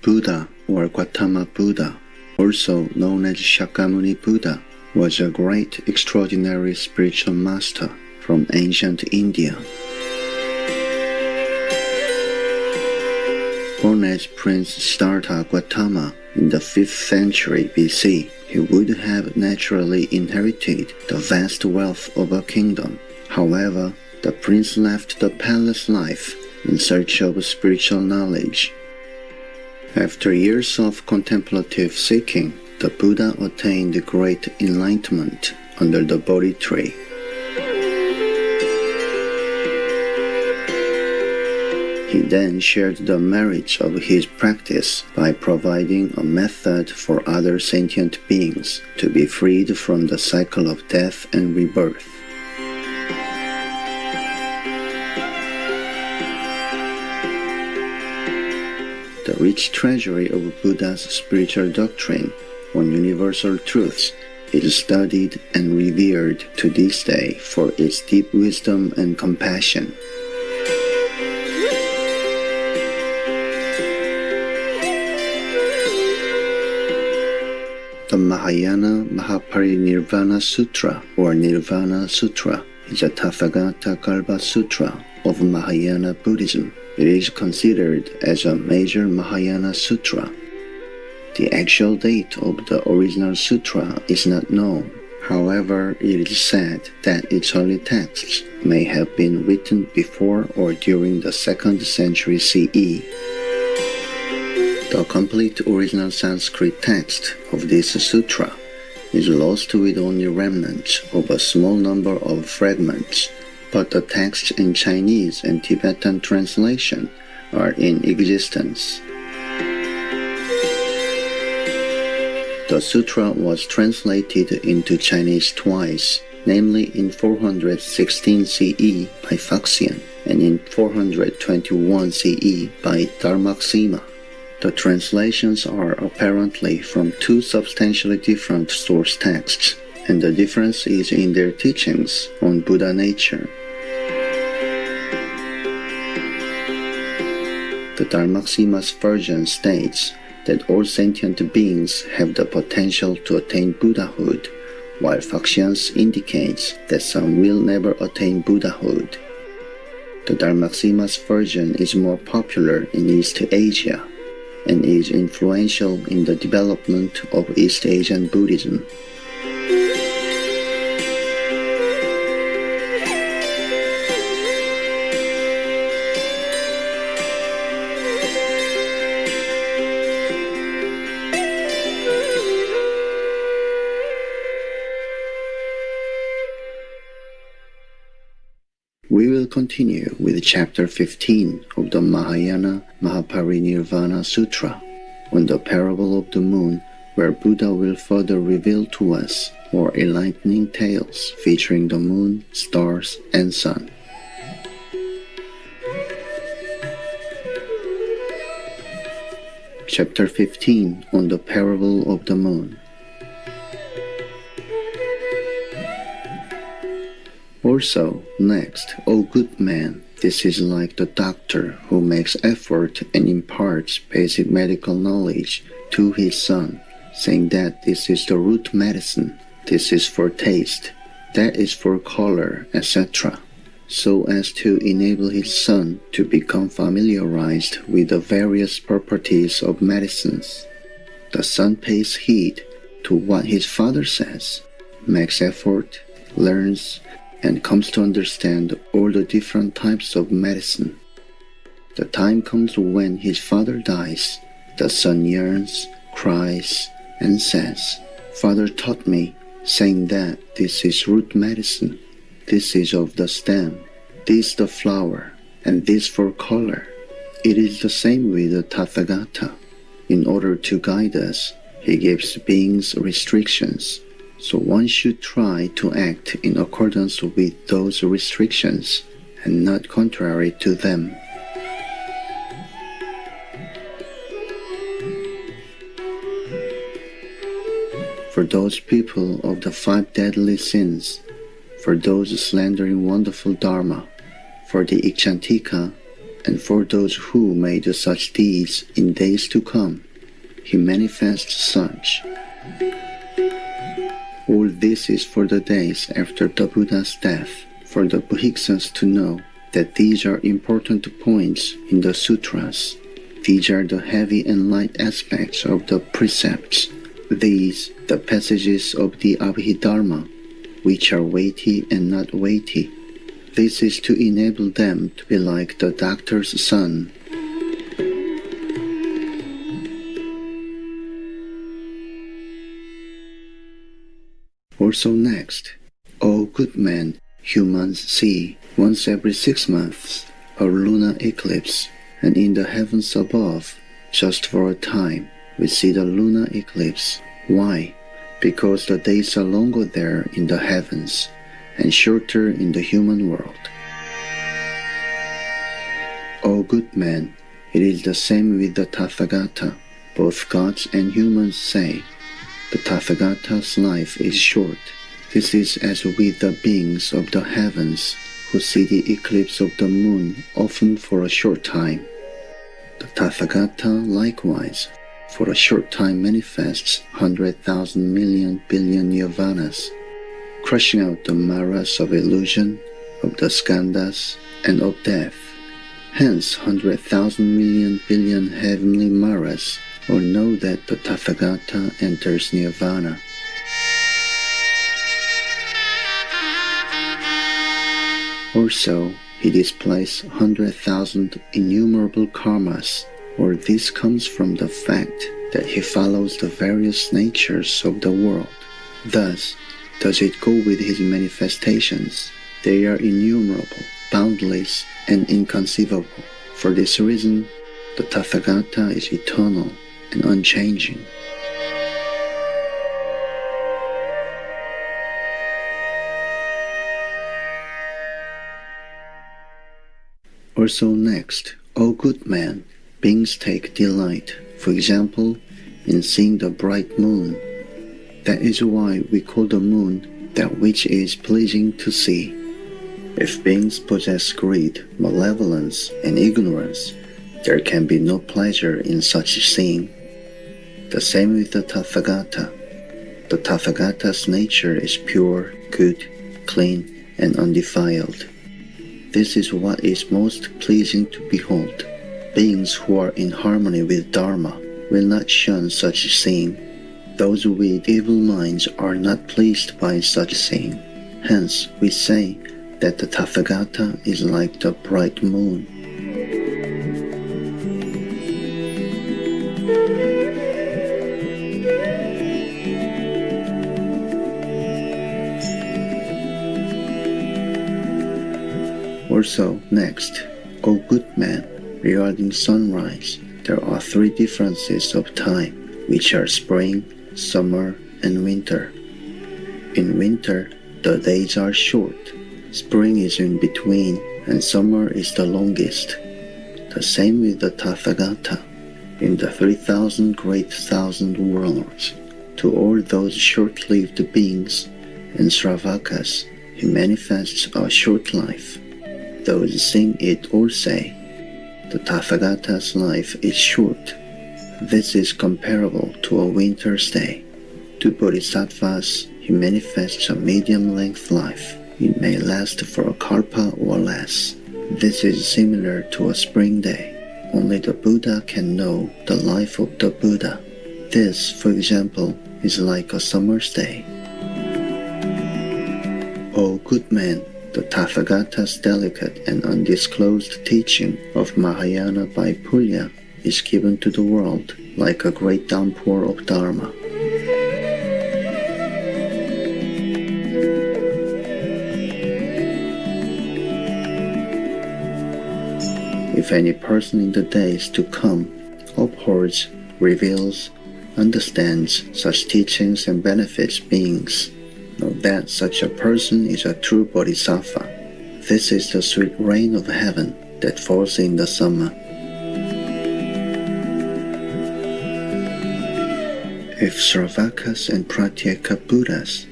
Buddha, or Gautama Buddha, also known as Shakyamuni Buddha, was a great, extraordinary spiritual master from ancient India. Born as Prince Siddhartha Gautama in the 5th century BC, he would have naturally inherited the vast wealth of a kingdom. However, the prince left the palace life in search of spiritual knowledge. After years of contemplative seeking, the Buddha attained great enlightenment under the Bodhi tree. He then shared the merits of his practice by providing a method for other sentient beings to be freed from the cycle of death and rebirth. The rich treasury of Buddha's spiritual doctrine on universal truths is studied and revered to this day for its deep wisdom and compassion. The Mahayana Mahaparinirvana Sutra, or Nirvana Sutra, is a Tathagata Kalpa Sutra of Mahayana Buddhism. It is considered as a major Mahayana Sutra. The actual date of the original sutra is not known. However, it is said that its early texts may have been written before or during the 2nd century CE. The complete original Sanskrit text of this sutra is lost with only remnants of a small number of fragments, but the texts in Chinese and Tibetan translation are in existence. The sutra was translated into Chinese twice, namely in 416 CE by Faxian and in 421 CE by Dharmaksema. The translations are apparently from two substantially different source texts, and the difference is in their teachings on Buddha nature. The Dharmaksema's version states that all sentient beings have the potential to attain Buddhahood, while Faxian's indicates that some will never attain Buddhahood. The Dharmaksema's version is more popular in East Asia and is influential in the development of East Asian Buddhism. We will continue with Chapter 15 of the Mahayana Mahaparinirvana Sutra on the parable of the moon, where Buddha will further reveal to us more enlightening tales featuring the moon, stars, and sun. Chapter 15 on the parable of the moon. Also, next, O good man, this is like the doctor who makes effort and imparts basic medical knowledge to his son, saying that this is the root medicine, this is for taste, that is for color, etc., so as to enable his son to become familiarized with the various properties of medicines. The son pays heed to what his father says, makes effort, learns, and comes to understand all the different types of medicine. The time comes when his father dies. The son yearns, cries, and says, "Father taught me, saying that this is root medicine, this is of the stem, this the flower, and this for color." It is the same with the Tathagata. In order to guide us, he gives beings restrictions. So one should try to act in accordance with those restrictions and not contrary to them. For those people of the 5 deadly sins, for those slandering wonderful Dharma, for the Ikchantika, and for those who may do such deeds in days to come, he manifests such. All this is for the days after the Buddha's death, for the Bhikshus to know that these are important points in the sutras. These are the heavy and light aspects of the precepts. These, the passages of the Abhidharma, which are weighty and not weighty. This is to enable them to be like the doctor's son. Also next, O good man, humans see, once every 6 months, a lunar eclipse, and in the heavens above, just for a time, we see the lunar eclipse. Why? Because the days are longer there in the heavens, and shorter in the human world. O good man, it is the same with the Tathagata. Both gods and humans say, the Tathagata's life is short. This is as with the beings of the heavens, who see the eclipse of the moon often for a short time. The Tathagata likewise, for a short time manifests 100,000 million billion nirvanas, crushing out the maras of illusion, of the skandhas, and of death. Hence 100,000 million billion heavenly maras or know that the Tathagata enters nirvana. Also, he displays 100,000 innumerable karmas, or this comes from the fact that he follows the various natures of the world. Thus, does it go with his manifestations? They are innumerable, boundless, and inconceivable. For this reason, the Tathagata is eternal and unchanging. Also next, O good man, beings take delight, for example, in seeing the bright moon. That is why we call the moon that which is pleasing to see. If beings possess greed, malevolence, and ignorance, there can be no pleasure in such seeing. The same with the Tathagata. The Tathagata's nature is pure, good, clean, and undefiled. This is what is most pleasing to behold. Beings who are in harmony with Dharma will not shun such seeing. Those with evil minds are not pleased by such seeing. Hence, we say that the Tathagata is like the bright moon. Also, next, O good man, regarding sunrise, there are 3 differences of time, which are spring, summer, and winter. In winter, the days are short. Spring is in between, and summer is the longest. The same with the Tathagata. In the 3,000 great thousand worlds, to all those short-lived beings and Sravakas, he manifests a short life. Those seeing it all say, the Tathagata's life is short. This is comparable to a winter's day. To bodhisattvas, he manifests a medium-length life. It may last for a kalpa or less. This is similar to a spring day. Only the Buddha can know the life of the Buddha. This, for example, is like a summer's day. O good man, the Tathagata's delicate and undisclosed teaching of Mahayana Vaipulya is given to the world like a great downpour of Dharma. If any person in the days to come upholds, reveals, understands such teachings and benefits beings, know that such a person is a true bodhisattva. This is the sweet rain of heaven that falls in the summer. If Sravakas and Pratyeka Buddhas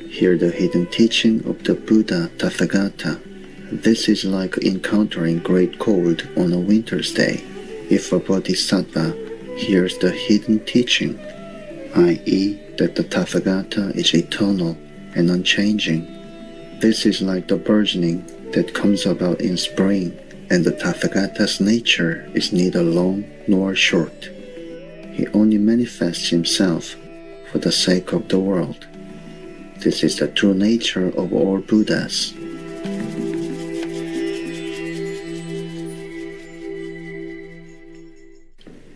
hear the hidden teaching of the Buddha Tathagata, This is like encountering great cold on a winter's day. If a bodhisattva hears the hidden teaching, i.e., that the Tathagata is eternal and unchanging, this is like the burgeoning that comes about in spring, and the Tathagata's nature is neither long nor short. He only manifests himself for the sake of the world. This is the true nature of all Buddhas.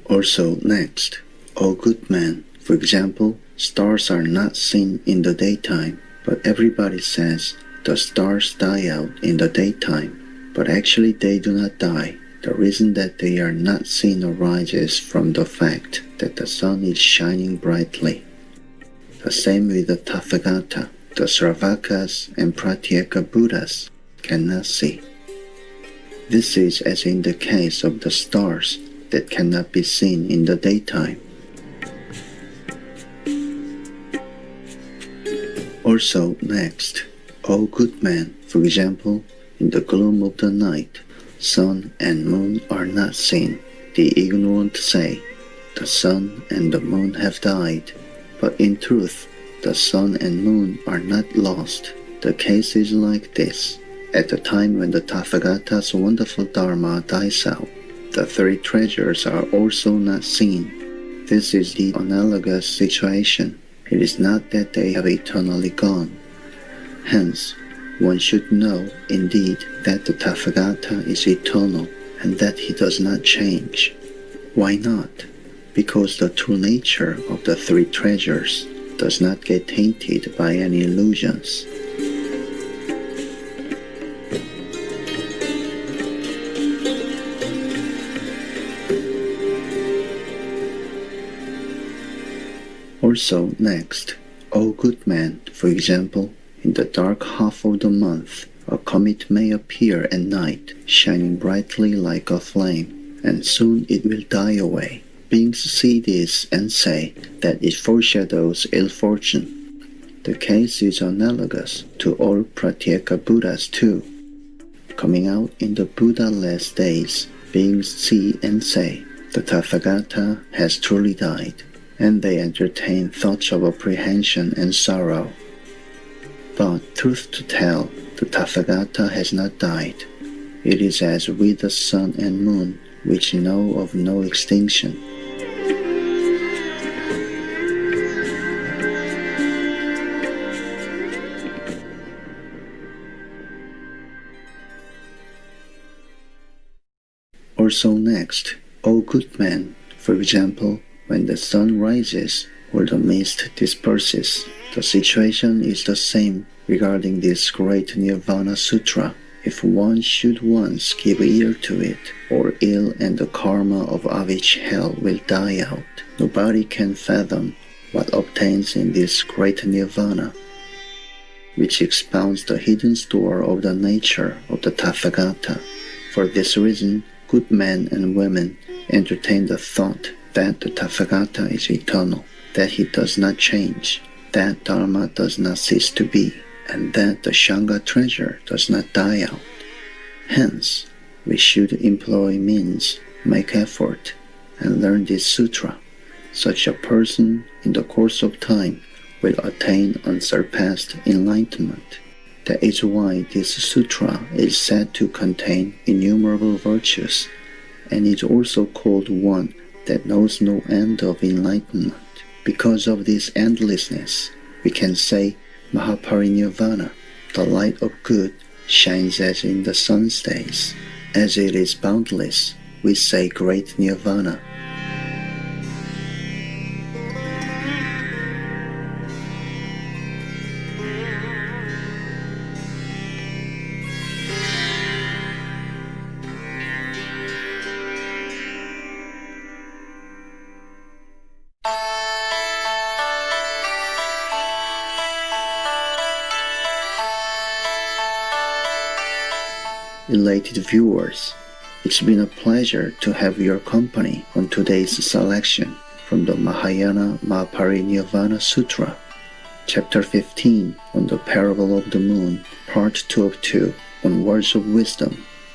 Also, next, O good man, for example, stars are not seen in the daytime, but everybody says the stars die out in the daytime, but actually they do not die. The reason that they are not seen arises from the fact that the sun is shining brightly. The same with the Tathagata. The Sravakas and Pratyeka Buddhas cannot see. This is as in the case of the stars that cannot be seen in the daytime. Also, next, O good man, for example, in the gloom of the night, sun and moon are not seen. The ignorant say, the sun and the moon have died, but in truth, the sun and moon are not lost. The case is like this. At the time when the Tathagata's wonderful Dharma dies out, the three treasures are also not seen. This is the analogous situation. It is not that they have eternally gone. Hence, one should know, indeed, that the Tathagata is eternal and that he does not change. Why not? Because the true nature of the three treasures does not get tainted by any illusions. Also, next, O good man, for example, in the dark half of the month, a comet may appear at night, shining brightly like a flame, and soon it will die away. Beings see this and say that it foreshadows ill fortune. The case is analogous to all Pratyeka Buddhas too. Coming out in the Buddha-less days, beings see and say, the Tathagata has truly died, and they entertain thoughts of apprehension and sorrow. But truth to tell, the Tathagata has not died. It is as with the sun and moon, which know of no extinction. Also next, O good man, for example, when the sun rises or the mist disperses, the situation is the same regarding this great Nirvana Sutra. If one should once give ear to it, or ill and the karma of avich hell will die out, nobody can fathom what obtains in this great Nirvana, which expounds the hidden store of the nature of the Tathagata. For this reason, good men and women entertain the thought that the Tathagata is eternal, that he does not change, that Dharma does not cease to be, and that the Shanga treasure does not die out. Hence, we should employ means, make effort, and learn this sutra. Such a person, in the course of time, will attain unsurpassed enlightenment. That is why this sutra is said to contain innumerable virtues, and is also called one that knows no end of enlightenment. Because of this endlessness, we can say Mahaparinirvana, the light of good, shines as in the sun's days. As it is boundless, we say great Nirvana. Elated viewers, it's been a pleasure to have your company on today's selection from the Mahayana Mahaparinirvana Sutra, Chapter 15 on the Parable of the Moon, Part 2 of 2. on words of wisdom